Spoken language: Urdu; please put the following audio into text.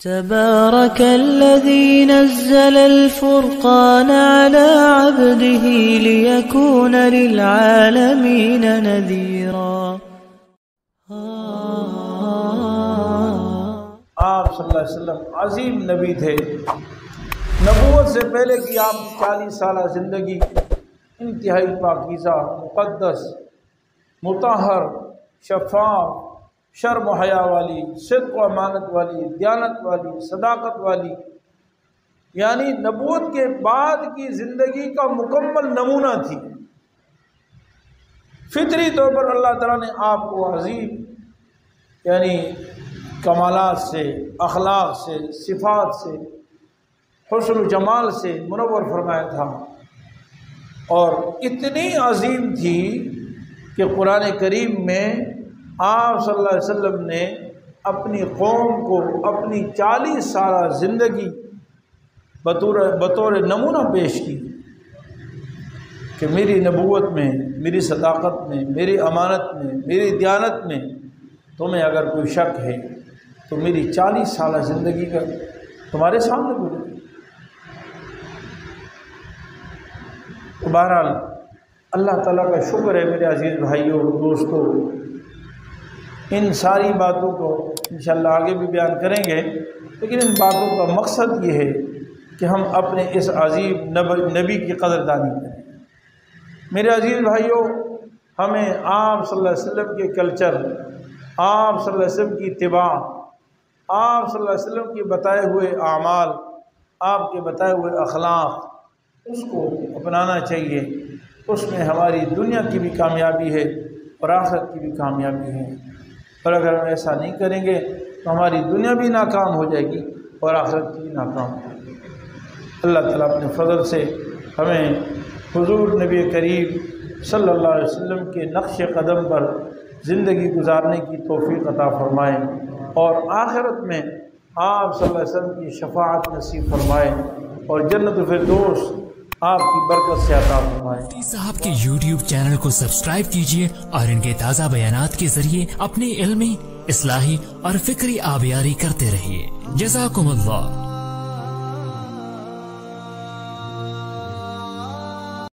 تبارك الذي نزل الفرقان على عبده ليكون للعالمين نذيرا۔ آپ صلی اللہ علیہ وسلم عظیم نبی تھے۔ نبوت سے پہلے کی آپ 40 سالہ زندگی انتہائی پاکیزہ، مقدس، مطہر، شفاف، شرم و حیا والی، صدق و امانت والی، دیانت والی، صداقت والی، یعنی نبوت کے بعد کی زندگی کا مکمل نمونہ تھی۔ فطری طور پر اللہ تعالیٰ نے آپ کو عظیم یعنی کمالات سے، اخلاق سے، صفات سے، حسن و جمال سے منور فرمایا تھا، اور اتنی عظیم تھی کہ قرآن کریم میں آپ صلی اللہ علیہ وسلم نے اپنی قوم کو اپنی 40 سالہ زندگی بطور نمونہ پیش کی کہ میری نبوت میں، میری صداقت میں، میری امانت میں، میری دیانت میں تمہیں اگر کوئی شک ہے تو میری 40 سالہ زندگی کا تمہارے سامنے گزری۔ تو بہرحال اللہ تعالیٰ کا شکر ہے میرے عزیز بھائیوں اور دوستوں، ان ساری باتوں کو انشاءاللہ آگے بھی بیان کریں گے، لیکن ان باتوں کا مقصد یہ ہے کہ ہم اپنے اس عظیم نبی کی قدردانی کریں۔ میرے عزیز بھائیوں، ہمیں آپ صلی اللہ علیہ وسلم کے کلچر، آپ صلی اللہ علیہ وسلم کی اتباع، آپ صلی اللہ علیہ وسلم کے بتائے ہوئے اعمال، آپ کے بتائے ہوئے اخلاق، اس کو اپنانا چاہیے۔ اس میں ہماری دنیا کی بھی کامیابی ہے اور آخرت کی بھی کامیابی ہے، اور اگر ہم ایسا نہیں کریں گے تو ہماری دنیا بھی ناکام ہو جائے گی اور آخرت بھی ناکام ہو جائے گی۔ اللہ تعالیٰ اپنے فضل سے ہمیں حضور نبی کریم صلی اللہ علیہ وسلم کے نقش قدم پر زندگی گزارنے کی توفیق عطا فرمائے، اور آخرت میں آپ صلی اللہ علیہ وسلم کی شفاعت نصیب فرمائے، اور جنت الفردوس آپ کی برکت سے عطا فرمائے۔ مفتی صاحب کے YouTube چینل کو سبسکرائب کیجئے اور ان کے تازہ بیانات کے ذریعے اپنی علمی، اصلاحی اور فکری آبیاری کرتے رہیے۔ جزاکم اللہ۔